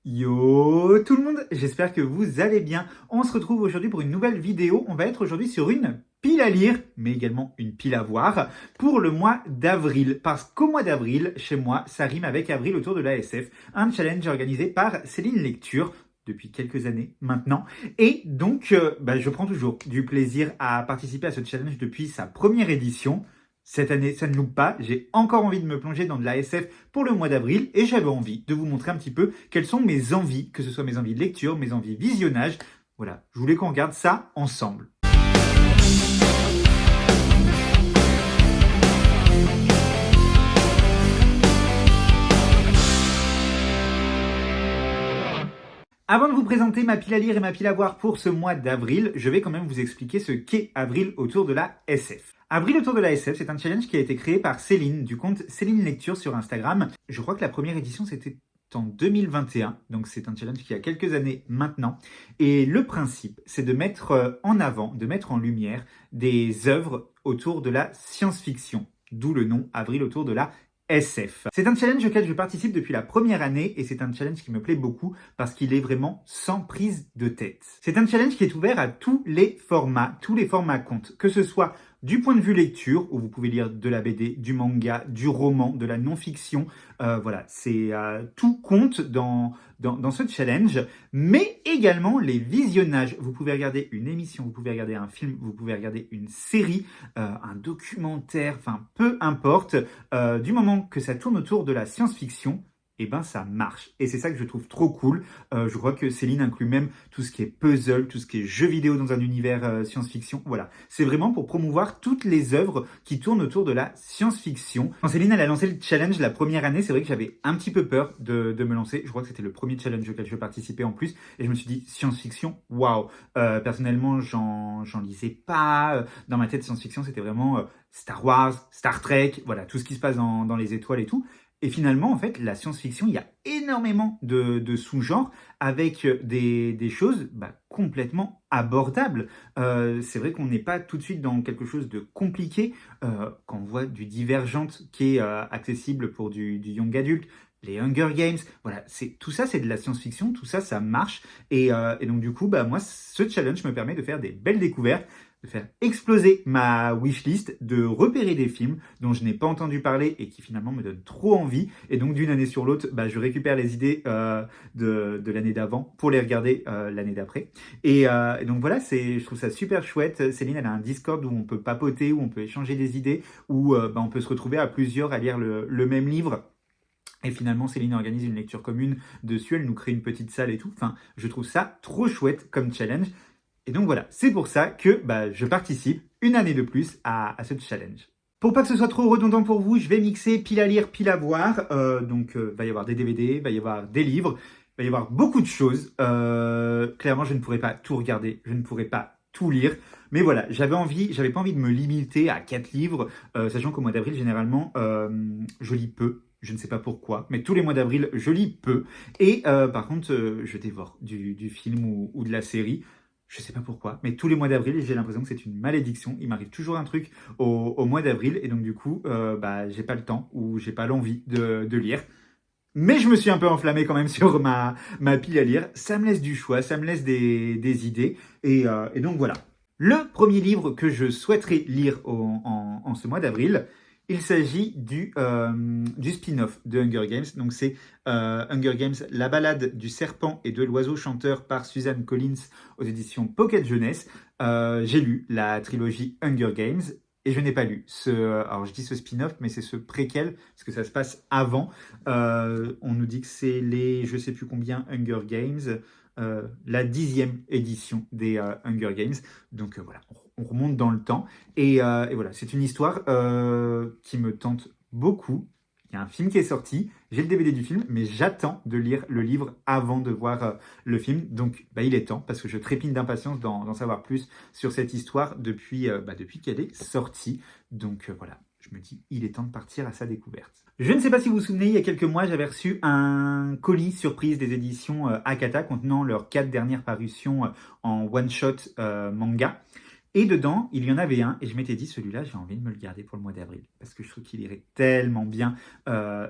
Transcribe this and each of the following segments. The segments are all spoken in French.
Yo tout le monde, j'espère que vous allez bien. On se retrouve aujourd'hui pour une nouvelle vidéo. On va être aujourd'hui sur une pile à lire, mais également une pile à voir pour le mois d'avril. Parce qu'au mois d'avril, chez moi, ça rime avec avril autour de l'ASF, un challenge organisé par Céline Lecture depuis quelques années maintenant. Et donc, je prends toujours du plaisir à participer à ce challenge depuis sa première édition. Cette année, ça ne loupe pas. J'ai encore envie de me plonger dans de la SF pour le mois d'avril et j'avais envie de vous montrer un petit peu quelles sont mes envies, que ce soit mes envies de lecture, mes envies visionnage. Voilà, je voulais qu'on regarde ça ensemble. Avant de vous présenter ma pile à lire et ma pile à voir pour ce mois d'avril, je vais quand même vous expliquer ce qu'est Avril autour de la SF. Avril autour de la SF, c'est un challenge qui a été créé par Céline, du compte Céline Lecture sur Instagram. Je crois que la première édition, c'était en 2021, donc c'est un challenge qui a quelques années maintenant. Et le principe, c'est de mettre en avant, de mettre en lumière des œuvres autour de la science-fiction, d'où le nom Avril autour de la SF. C'est un challenge auquel je participe depuis la première année et c'est un challenge qui me plaît beaucoup parce qu'il est vraiment sans prise de tête. C'est un challenge qui est ouvert à tous les formats comptent, que ce soit du point de vue lecture, où vous pouvez lire de la BD, du manga, du roman, de la non-fiction. Voilà, tout compte dans ce challenge, mais également les visionnages. Vous pouvez regarder une émission, vous pouvez regarder un film, vous pouvez regarder une série, un documentaire, enfin peu importe. Du moment que ça tourne autour de la science-fiction, eh ben ça marche. Et c'est ça que je trouve trop cool. Je crois que Céline inclut même tout ce qui est puzzle, tout ce qui est jeux vidéo dans un univers science-fiction. Voilà, c'est vraiment pour promouvoir toutes les œuvres qui tournent autour de la science-fiction. Quand Céline elle a lancé le challenge la première année, c'est vrai que j'avais un petit peu peur de me lancer. Je crois que c'était le premier challenge auquel je participais en plus. Et je me suis dit, science-fiction, waouh. Personnellement, j'en lisais pas. Dans ma tête, science-fiction, c'était vraiment Star Wars, Star Trek, voilà, tout ce qui se passe dans les étoiles et tout. Et finalement, en fait, la science-fiction, il y a énormément de sous-genres avec des choses complètement abordables. C'est vrai qu'on n'est pas tout de suite dans quelque chose de compliqué. Quand on voit du Divergente qui est accessible pour du young adulte, les Hunger Games, voilà, tout ça, c'est de la science-fiction, tout ça, ça marche. Et donc, du coup, moi, ce challenge me permet de faire des belles découvertes, de faire exploser ma wishlist, de repérer des films dont je n'ai pas entendu parler et qui finalement me donnent trop envie. Et donc d'une année sur l'autre, je récupère les idées de l'année d'avant pour les regarder l'année d'après. Et donc voilà, je trouve ça super chouette. Céline, elle a un Discord où on peut papoter, où on peut échanger des idées, où on peut se retrouver à plusieurs à lire le même livre. Et finalement, Céline organise une lecture commune dessus, elle nous crée une petite salle et tout. Enfin, je trouve ça trop chouette comme challenge. Et donc voilà, c'est pour ça que je participe une année de plus à ce challenge. Pour pas que ce soit trop redondant pour vous, je vais mixer pile à lire, pile à voir. Va y avoir des DVD, va y avoir des livres, va y avoir beaucoup de choses. Clairement, je ne pourrai pas tout regarder, je ne pourrai pas tout lire. Mais voilà, j'avais pas envie de me limiter à 4 livres, sachant qu'au mois d'avril, généralement, je lis peu. Je ne sais pas pourquoi, mais tous les mois d'avril, je lis peu. Et par contre, je dévore du film ou de la série. Je sais pas pourquoi, mais tous les mois d'avril, j'ai l'impression que c'est une malédiction. Il m'arrive toujours un truc au mois d'avril, et donc du coup, j'ai pas le temps ou j'ai pas l'envie de lire. Mais je me suis un peu enflammé quand même sur ma pile à lire. Ça me laisse du choix, ça me laisse des idées. Et donc voilà. Le premier livre que je souhaiterais lire en ce mois d'avril, il s'agit du spin-off de Hunger Games. Donc c'est Hunger Games, La balade du serpent et de l'oiseau chanteur par Suzanne Collins aux éditions Pocket Jeunesse. J'ai lu la trilogie Hunger Games et je n'ai pas lu alors je dis ce spin-off, mais c'est ce préquel, parce que ça se passe avant. On nous dit que c'est je sais plus combien Hunger Games, la 10e édition des Hunger Games. Donc voilà, on remonte dans le temps. Et voilà, c'est une histoire qui me tente beaucoup. Il y a un film qui est sorti, j'ai le DVD du film, mais j'attends de lire le livre avant de voir le film. Donc il est temps, parce que je trépigne d'impatience d'en savoir plus sur cette histoire depuis qu'elle est sortie. Donc voilà, je me dis, il est temps de partir à sa découverte. Je ne sais pas si vous vous souvenez, il y a quelques mois, j'avais reçu un colis surprise des éditions Akata contenant leurs 4 dernières parutions en one-shot manga. Et dedans, il y en avait un, et je m'étais dit, celui-là, j'ai envie de me le garder pour le mois d'avril, parce que je trouve qu'il irait tellement bien.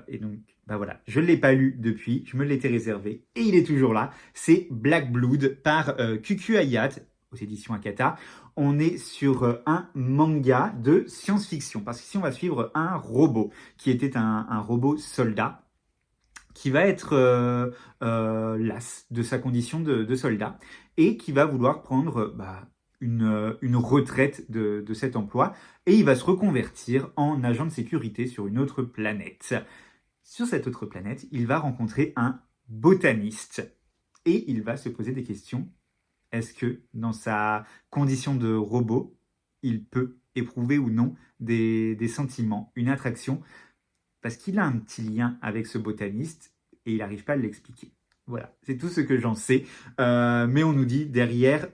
Et donc, Bah voilà, je ne l'ai pas lu depuis, je me l'étais réservé et il est toujours là. C'est Black Blood par Kuku Hayat aux éditions Akata. On est sur un manga de science-fiction parce qu'ici on va suivre un robot qui était un robot soldat qui va être las de sa condition de soldat et qui va vouloir prendre une retraite de cet emploi et il va se reconvertir en agent de sécurité sur une autre planète. Sur cette autre planète, il va rencontrer un botaniste et il va se poser des questions. Est-ce que dans sa condition de robot, il peut éprouver ou non des sentiments, une attraction, parce qu'il a un petit lien avec ce botaniste et il n'arrive pas à l'expliquer. Voilà, c'est tout ce que j'en sais. Mais on nous dit derrière,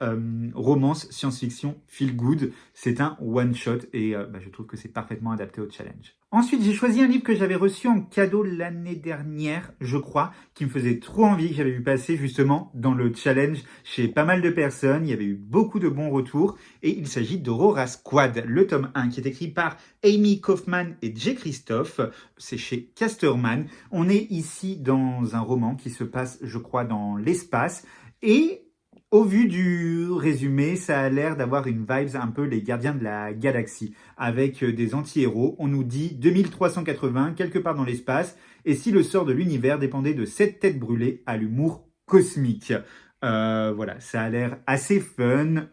romance, science-fiction, feel good, c'est un one-shot et je trouve que c'est parfaitement adapté au challenge. Ensuite, j'ai choisi un livre que j'avais reçu en cadeau l'année dernière, je crois, qui me faisait trop envie, que j'avais vu passer justement dans le challenge chez pas mal de personnes. Il y avait eu beaucoup de bons retours et il s'agit d'Aurora Squad, le tome 1 qui est écrit par Amy Kaufman et Jay Christophe. C'est chez Casterman. On est ici dans un roman qui se passe, je crois, dans l'espace et au vu du résumé, ça a l'air d'avoir une vibes un peu les gardiens de la galaxie, avec des anti-héros. On nous dit 2380, quelque part dans l'espace, et si le sort de l'univers dépendait de 7 têtes brûlées à l'humour cosmique. Voilà, ça a l'air assez fun.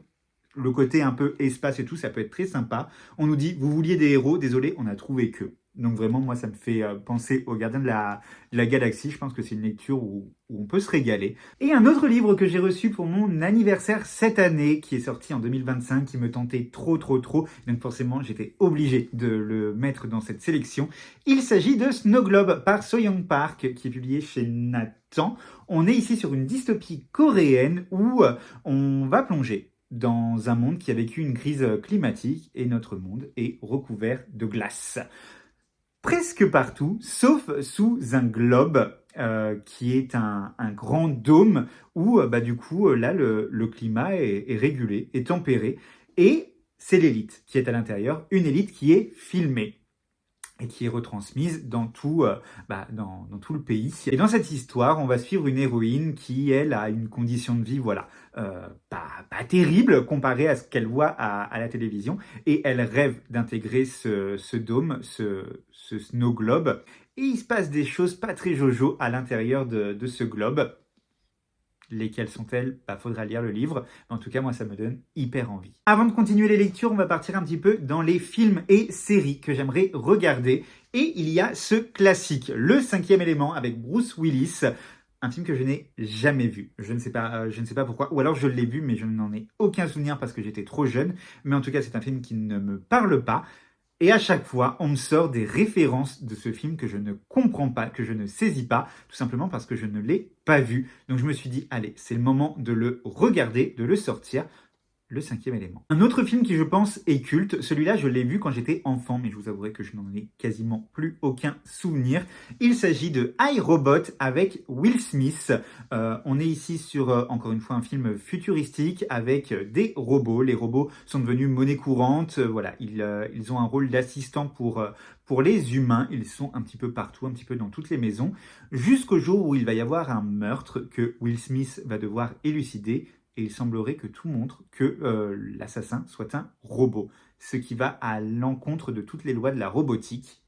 Le côté un peu espace et tout, ça peut être très sympa. On nous dit, vous vouliez des héros, désolé, on n'a trouvé que. Donc vraiment, moi, ça me fait penser aux gardiens de la galaxie. Je pense que c'est une lecture où on peut se régaler. Et un autre livre que j'ai reçu pour mon anniversaire cette année, qui est sorti en 2025, qui me tentait trop. Donc forcément, j'étais obligé de le mettre dans cette sélection. Il s'agit de Snow Globe par So-Young Park, qui est publié chez Nathan. On est ici sur une dystopie coréenne où on va plonger dans un monde qui a vécu une crise climatique et notre monde est recouvert de glace. Presque partout, sauf sous un globe qui est un grand dôme où du coup là le climat est régulé, est tempéré et c'est l'élite qui est à l'intérieur, une élite qui est filmée et qui est retransmise dans tout le pays. Et dans cette histoire, on va suivre une héroïne qui, elle, a une condition de vie, pas terrible comparée à ce qu'elle voit à la télévision. Et elle rêve d'intégrer ce dôme, ce snow globe. Et il se passe des choses pas très jojo à l'intérieur de ce globe. Lesquelles sont-elles? Faudra lire le livre. Mais en tout cas, moi, ça me donne hyper envie. Avant de continuer les lectures, on va partir un petit peu dans les films et séries que j'aimerais regarder. Et il y a ce classique, Le 5e élément avec Bruce Willis. Un film que je n'ai jamais vu. Je ne sais pas pourquoi. Ou alors je l'ai vu, mais je n'en ai aucun souvenir parce que j'étais trop jeune. Mais en tout cas, c'est un film qui ne me parle pas. Et à chaque fois, on me sort des références de ce film que je ne comprends pas, que je ne saisis pas, tout simplement parce que je ne l'ai pas vu. Donc je me suis dit, allez, c'est le moment de le regarder, de le sortir. Le 5e élément. Un autre film qui, je pense, est culte. Celui-là, je l'ai vu quand j'étais enfant, mais je vous avouerai que je n'en ai quasiment plus aucun souvenir. Il s'agit de iRobot avec Will Smith. On est ici sur, encore une fois, un film futuristique avec des robots. Les robots sont devenus monnaie courante. Voilà, ils ont un rôle d'assistant pour les humains. Ils sont un petit peu partout, un petit peu dans toutes les maisons, jusqu'au jour où il va y avoir un meurtre que Will Smith va devoir élucider. Et il semblerait que tout montre que l'assassin soit un robot, ce qui va à l'encontre de toutes les lois de la robotique.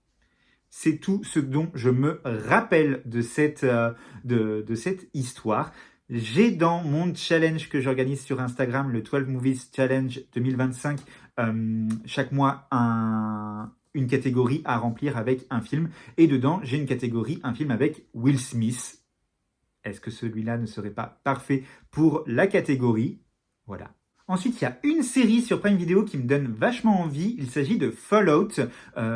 C'est tout ce dont je me rappelle de cette histoire. J'ai dans mon challenge que j'organise sur Instagram, le 12 Movies Challenge 2025, chaque mois une catégorie à remplir avec un film. Et dedans, j'ai une catégorie, un film avec Will Smith. Est-ce que celui-là ne serait pas parfait pour la catégorie? Voilà. Ensuite, il y a une série sur Prime Video qui me donne vachement envie. Il s'agit de Fallout.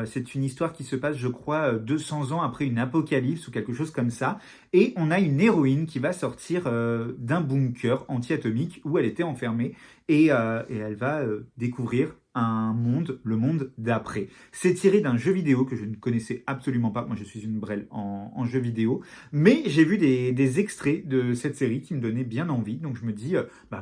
C'est une histoire qui se passe, je crois, 200 ans après une apocalypse ou quelque chose comme ça. Et on a une héroïne qui va sortir d'un bunker anti-atomique où elle était enfermée. Et elle va découvrir un monde, le monde d'après. C'est tiré d'un jeu vidéo que je ne connaissais absolument pas. Moi, je suis une brêle en jeu vidéo. Mais j'ai vu des extraits de cette série qui me donnaient bien envie. Donc, je me dis,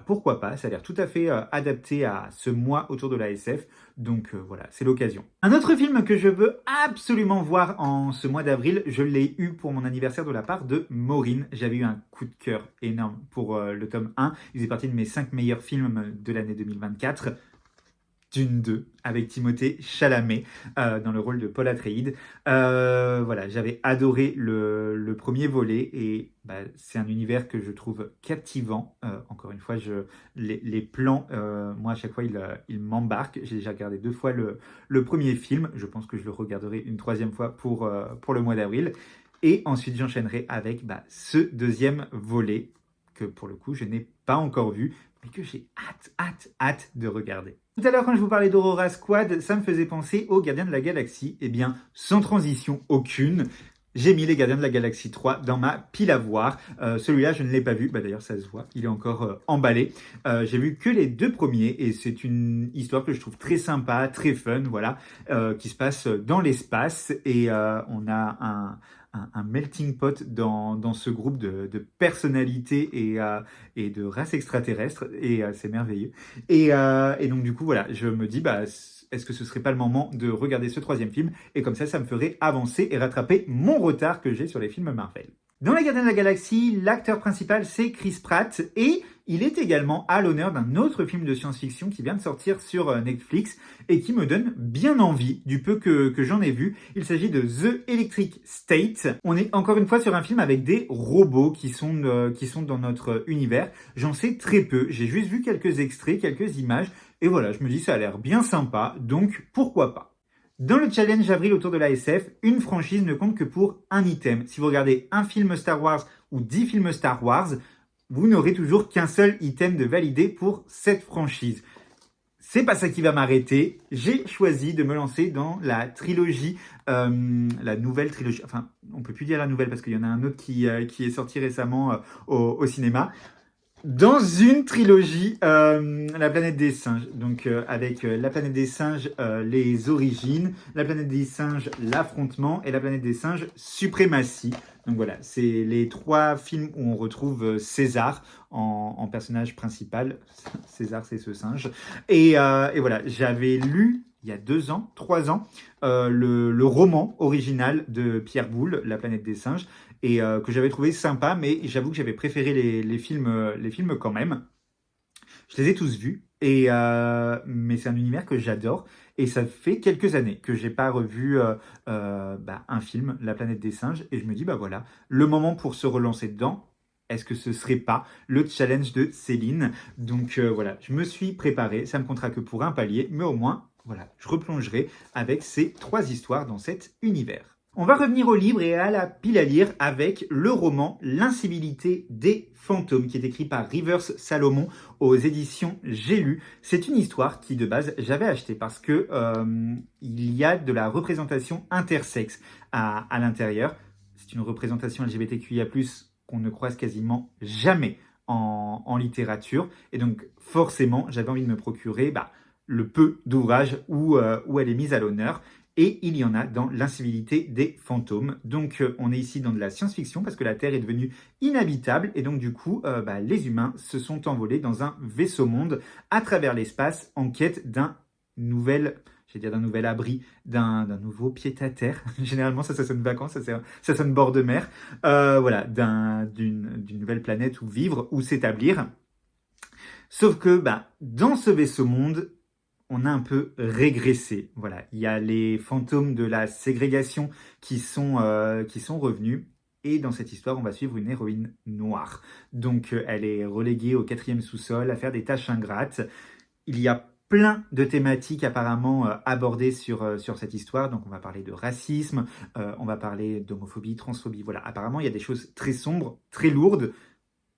pourquoi pas. Ça a l'air tout à fait adapté à ce mois autour de la SF. Donc, voilà, c'est l'occasion. Un autre film que je veux absolument voir en ce mois d'avril, je l'ai eu pour mon anniversaire de la part de Maureen. J'avais eu un coup de cœur énorme pour le tome 1. Il faisait partie de mes 5 meilleurs films de l'année 2024. Dune 2 avec Timothée Chalamet dans le rôle de Paul Atreides. Voilà, j'avais adoré le premier volet et c'est un univers que je trouve captivant. Encore une fois, les plans, moi à chaque fois, ils m'embarquent. J'ai déjà regardé 2 fois le premier film. Je pense que je le regarderai une 3e fois pour le mois d'avril. Et ensuite, j'enchaînerai avec ce 2e volet que pour le coup, je n'ai pas encore vu, mais que j'ai hâte de regarder. Tout à l'heure, quand je vous parlais d'Aurora Squad, ça me faisait penser aux Gardiens de la Galaxie. Eh bien, sans transition aucune, j'ai mis les Gardiens de la Galaxie 3 dans ma pile à voir. Celui-là, je ne l'ai pas vu. D'ailleurs, ça se voit, il est encore emballé. J'ai vu que les 2 premiers et c'est une histoire que je trouve très sympa, très fun, voilà, qui se passe dans l'espace et on a un melting pot dans ce groupe de personnalités et de races extraterrestres et c'est merveilleux. Et donc du coup voilà, je me dis est-ce que ce serait pas le moment de regarder ce 3e film et comme ça me ferait avancer et rattraper mon retard que j'ai sur les films Marvel. Dans Les Gardiens de la Galaxie, l'acteur principal c'est Chris Pratt et il est également à l'honneur d'un autre film de science-fiction qui vient de sortir sur Netflix et qui me donne bien envie du peu que j'en ai vu. Il s'agit de The Electric State. On est encore une fois sur un film avec des robots qui sont dans notre univers. J'en sais très peu. J'ai juste vu quelques extraits, quelques images et voilà, je me dis ça a l'air bien sympa, donc pourquoi pas. Dans le challenge avril autour de la SF, une franchise ne compte que pour un item. Si vous regardez un film Star Wars ou 10 films Star Wars, vous n'aurez toujours qu'un seul item de validé pour cette franchise. C'est pas ça qui va m'arrêter. J'ai choisi de me lancer dans la trilogie, la nouvelle trilogie. Enfin, on peut plus dire la nouvelle parce qu'il y en a un autre qui est sorti récemment au cinéma. Dans une trilogie, La planète des singes, donc avec La planète des singes, les origines, La planète des singes, l'affrontement et La planète des singes, suprématie. Donc voilà, c'est les 3 films où on retrouve César en personnage principal. César, c'est ce singe. Et voilà, j'avais lu il y a 2 ans, 3 ans, le roman original de Pierre Boulle, La planète des singes, et que j'avais trouvé sympa, mais j'avoue que j'avais préféré les films quand même. Je les ai tous vus, mais c'est un univers que j'adore, et ça fait quelques années que j'ai pas revu un film, La planète des singes, et je me dis, voilà, le moment pour se relancer dedans. Est-ce que ce serait pas le challenge de Céline? Donc voilà, je me suis préparé, ça me comptera que pour un palier, mais au moins, voilà, je replongerai avec ces 3 histoires dans cet univers. On va revenir au livre et à la pile à lire avec le roman L'incivilité des fantômes qui est écrit par Rivers Salomon aux éditions J'ai lu. C'est une histoire qui de base j'avais acheté parce que il y a de la représentation intersexe à l'intérieur. C'est une représentation LGBTQIA+, qu'on ne croise quasiment jamais en littérature et donc forcément j'avais envie de me procurer le peu d'ouvrages où elle est mise à l'honneur. Et il y en a dans L'incivilité des fantômes. Donc on est ici dans de la science-fiction parce que la Terre est devenue inhabitable. Et donc du coup, les humains se sont envolés dans un vaisseau-monde à travers l'espace en quête d'un nouvel abri, d'un nouveau pied-à-terre. Généralement, ça sonne vacances, ça sonne bord de mer. Voilà, d'une nouvelle planète où vivre, où s'établir. Sauf que dans ce vaisseau-monde, on a un peu régressé. Voilà, il y a les fantômes de la ségrégation qui sont revenus. Et dans cette histoire, on va suivre une héroïne noire. Donc, elle est reléguée au 4e sous-sol à faire des tâches ingrates. Il y a plein de thématiques apparemment abordées sur cette histoire. Donc, on va parler de racisme, on va parler d'homophobie, transphobie. Voilà, apparemment, il y a des choses très sombres, très lourdes,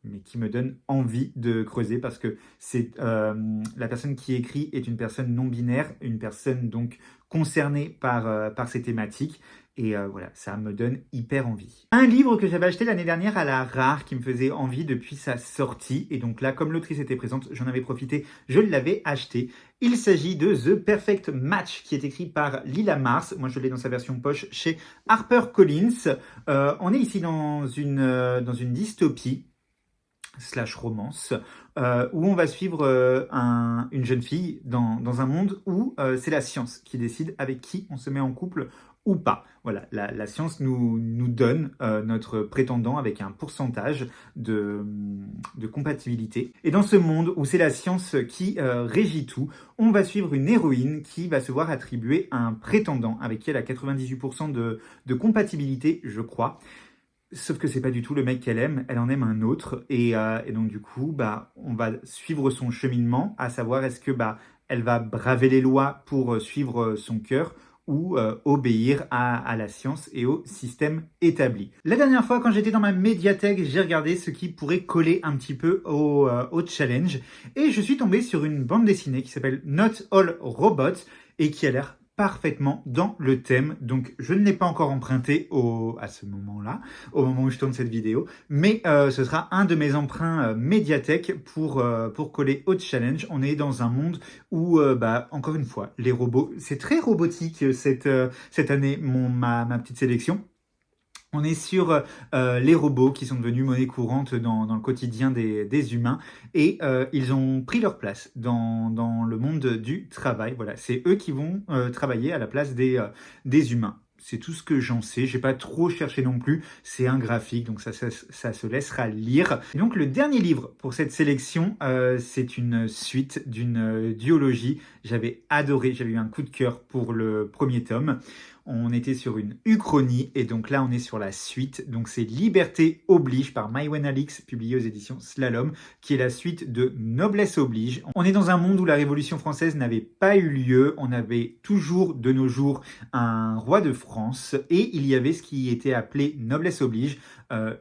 mais qui me donne envie de creuser parce que c'est la personne qui écrit est une personne non binaire, une personne donc concernée par ces thématiques Et voilà, ça me donne hyper envie. Un livre que j'avais acheté l'année dernière à la Rare qui me faisait envie depuis sa sortie. Et donc là, comme l'autrice était présente, j'en avais profité, je l'avais acheté. Il s'agit de The Perfect Match qui est écrit par Lila Mars. Moi, je l'ai dans sa version poche chez HarperCollins. On est ici dans une dystopie slash romance, où on va suivre une jeune fille dans un monde où c'est la science qui décide avec qui on se met en couple ou pas. Voilà, la science nous donne notre prétendant avec un pourcentage de compatibilité. Et dans ce monde où c'est la science qui régit tout, on va suivre une héroïne qui va se voir attribuer un prétendant avec qui elle a 98% de compatibilité, je crois. Sauf que c'est pas du tout le mec qu'elle aime, elle en aime un autre. Et donc du coup, on va suivre son cheminement, à savoir est-ce que elle va braver les lois pour suivre son cœur ou obéir à la science et au système établi. La dernière fois, quand j'étais dans ma médiathèque, j'ai regardé ce qui pourrait coller un petit peu au challenge. Et je suis tombé sur une bande dessinée qui s'appelle Not All Robots et qui a l'air parfaitement dans le thème. Donc, je ne l'ai pas encore emprunté à ce moment-là, au moment où je tourne cette vidéo, mais ce sera un de mes emprunts médiathèque pour coller au challenge. On est dans un monde où, encore une fois, les robots, c'est très robotique cette année, ma petite sélection. On est sur les robots qui sont devenus monnaie courante dans le quotidien des humains et ils ont pris leur place dans le monde du travail. Voilà, c'est eux qui vont travailler à la place des humains. C'est tout ce que j'en sais. J'ai pas trop cherché non plus. C'est un graphique, donc ça se laissera lire. Et donc le dernier livre pour cette sélection, c'est une suite d'une duologie. J'avais adoré. J'avais eu un coup de cœur pour le premier tome. On était sur une uchronie et donc là on est sur la suite. Donc c'est Liberté oblige par Maïwenn Alix, publié aux éditions Slalom, qui est la suite de Noblesse oblige. On est dans un monde où la Révolution française n'avait pas eu lieu. On avait toujours de nos jours un roi de France et il y avait ce qui était appelé Noblesse oblige,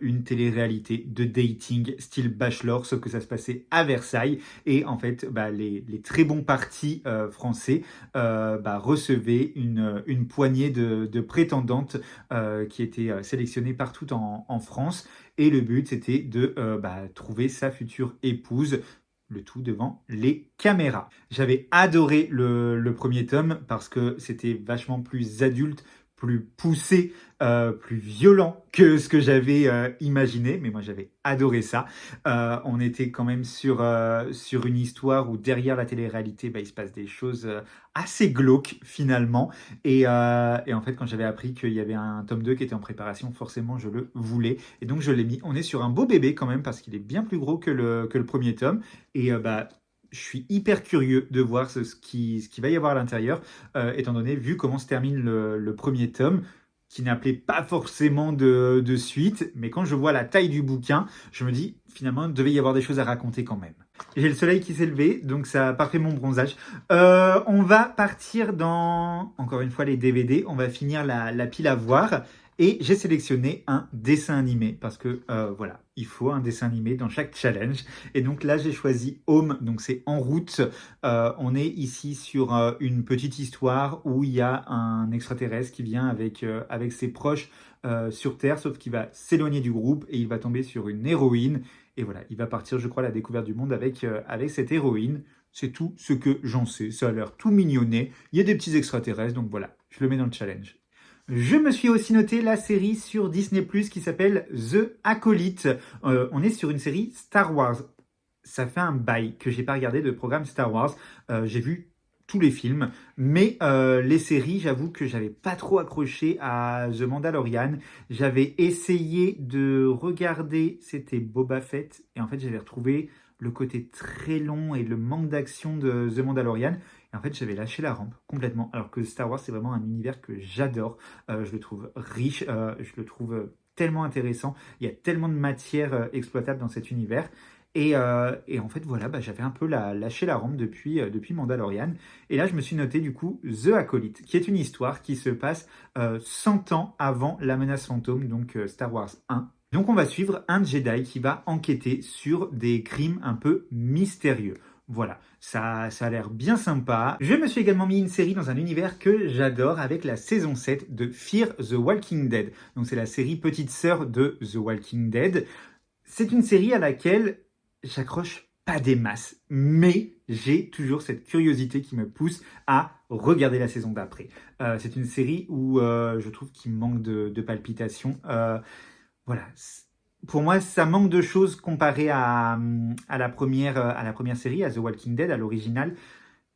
une télé-réalité de dating style Bachelor, sauf que ça se passait à Versailles et en fait les très bons partis français recevaient une poignée de prétendantes qui étaient sélectionnées partout en France et le but c'était de trouver sa future épouse, le tout devant les caméras. J'avais adoré le premier tome parce que c'était vachement plus adulte, plus poussé, plus violent que ce que j'avais imaginé, mais moi j'avais adoré ça. On était quand même sur une histoire où derrière la télé-réalité, il se passe des choses assez glauques finalement. Et en fait, quand j'avais appris qu'il y avait un tome 2 qui était en préparation, forcément je le voulais. Et donc je l'ai mis. On est sur un beau bébé quand même parce qu'il est bien plus gros que le premier tome. Et je suis hyper curieux de voir ce qui va y avoir à l'intérieur, étant donné, vu comment se termine le premier tome, qui n'appelait pas forcément de suite, mais quand je vois la taille du bouquin, je me dis, finalement, il devait y avoir des choses à raconter quand même. J'ai le soleil qui s'est levé, donc ça a parfait mon bronzage. On va partir dans, encore une fois, les DVD, on va finir la pile à voir. Et j'ai sélectionné un dessin animé parce que voilà, il faut un dessin animé dans chaque challenge. Et donc là, j'ai choisi Home, donc c'est En route. On est ici sur une petite histoire où il y a un extraterrestre qui vient avec ses proches sur Terre, sauf qu'il va s'éloigner du groupe et il va tomber sur une héroïne. Et voilà, il va partir, je crois, à la découverte du monde avec cette héroïne. C'est tout ce que j'en sais. Ça a l'air tout mignonné. Il y a des petits extraterrestres, donc voilà, je le mets dans le challenge. Je me suis aussi noté la série sur Disney+, qui s'appelle The Acolyte. On est sur une série Star Wars. Ça fait un bail que j'ai pas regardé de programme Star Wars. J'ai vu tous les films, mais les séries, j'avoue que j'avais pas trop accroché à The Mandalorian. J'avais essayé de regarder, c'était Boba Fett, et en fait j'avais retrouvé le côté très long et le manque d'action de The Mandalorian. Et en fait, j'avais lâché la rampe complètement, alors que Star Wars, c'est vraiment un univers que j'adore. Je le trouve riche, je le trouve tellement intéressant. Il y a tellement de matière exploitable dans cet univers. Et en fait, voilà, j'avais un peu lâché la rampe depuis Mandalorian. Et là, je me suis noté du coup The Acolyte, qui est une histoire qui se passe 100 ans avant la menace fantôme, donc Star Wars 1. Donc on va suivre un Jedi qui va enquêter sur des crimes un peu mystérieux. Voilà, ça a l'air bien sympa. Je me suis également mis une série dans un univers que j'adore avec la saison 7 de Fear the Walking Dead. Donc c'est la série petite sœur de The Walking Dead. C'est une série à laquelle j'accroche pas des masses, mais j'ai toujours cette curiosité qui me pousse à regarder la saison d'après. C'est une série où je trouve qu'il manque de palpitations. Voilà. Pour moi, ça manque de choses comparé à la première série, à The Walking Dead, à l'original.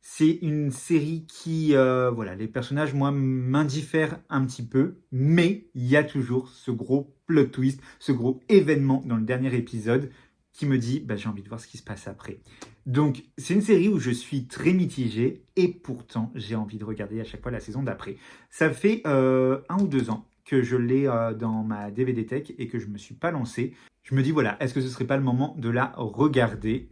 C'est une série qui, voilà, les personnages, moi, m'indiffèrent un petit peu, mais il y a toujours ce gros plot twist, ce gros événement dans le dernier épisode qui me dit, bah, j'ai envie de voir ce qui se passe après. Donc, c'est une série où je suis très mitigé et pourtant, j'ai envie de regarder à chaque fois la saison d'après. Ça fait 1 ou 2 ans que je l'ai dans ma DVD Tech et que je ne me suis pas lancé. Je me dis, voilà, est-ce que ce serait pas le moment de la regarder,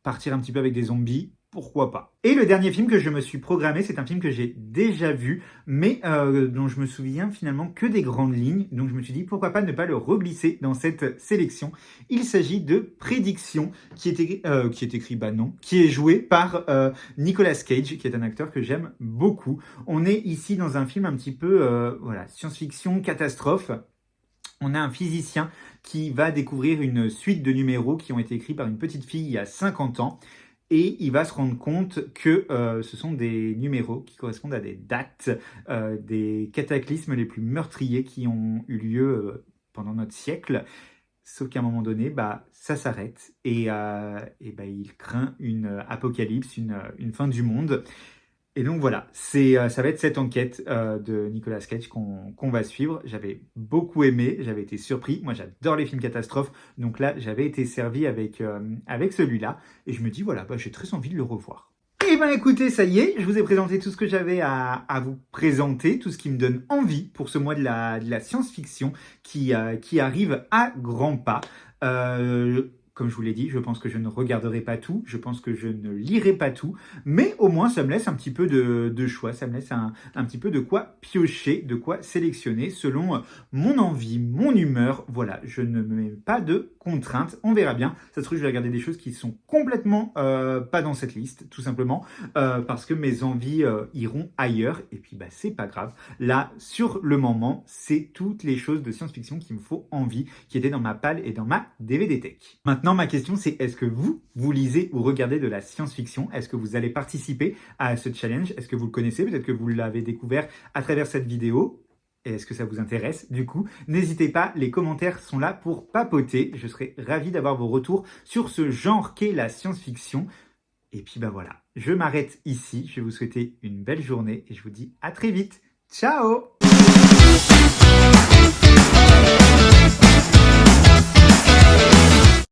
partir un petit peu avec des zombies, pourquoi pas. Et le dernier film que je me suis programmé, c'est un film que j'ai déjà vu, mais dont je me souviens finalement que des grandes lignes. Donc je me suis dit pourquoi pas ne pas le reglisser dans cette sélection. Il s'agit de Prédiction, qui est écrit, bah non, qui est joué par Nicolas Cage, qui est un acteur que j'aime beaucoup. On est ici dans un film un petit peu, voilà, science-fiction, catastrophe. On a un physicien qui va découvrir une suite de numéros qui ont été écrits par une petite fille il y a 50 ans. Et il va se rendre compte que ce sont des numéros qui correspondent à des dates, des cataclysmes les plus meurtriers qui ont eu lieu pendant notre siècle. Sauf qu'à un moment donné, bah, ça s'arrête et bah, il craint une apocalypse, une fin du monde. Et donc voilà, ça va être cette enquête de Nicolas Cage qu'on va suivre. J'avais beaucoup aimé, j'avais été surpris. Moi, j'adore les films catastrophes. Donc là, j'avais été servi avec celui-là. Et je me dis, voilà, bah, j'ai très envie de le revoir. Et ben écoutez, ça y est, je vous ai présenté tout ce que j'avais à vous présenter, tout ce qui me donne envie pour ce mois de la science-fiction qui arrive à grands pas. Comme je vous l'ai dit, je pense que je ne regarderai pas tout, je pense que je ne lirai pas tout, mais au moins ça me laisse un petit peu de choix, ça me laisse un petit peu de quoi piocher, de quoi sélectionner selon mon envie, mon humeur. Voilà, je ne me mets pas de contraintes, on verra bien. Ça se trouve, je vais regarder des choses qui sont complètement pas dans cette liste, tout simplement, parce que mes envies iront ailleurs, et puis bah c'est pas grave. Là, sur le moment, c'est toutes les choses de science-fiction qui me font envie, qui étaient dans ma palle et dans ma DVD Tech. Maintenant, ma question c'est, est-ce que vous lisez ou regardez de la science-fiction? Est-ce que vous allez participer à ce challenge? Est-ce que vous le connaissez? Peut-être que vous l'avez découvert à travers cette vidéo. Et est-ce que ça vous intéresse? Du coup, n'hésitez pas, les commentaires sont là pour papoter. Je serai ravi d'avoir vos retours sur ce genre qu'est la science-fiction. Et puis bah voilà, je m'arrête ici. Je vais vous souhaiter une belle journée et je vous dis à très vite. Ciao!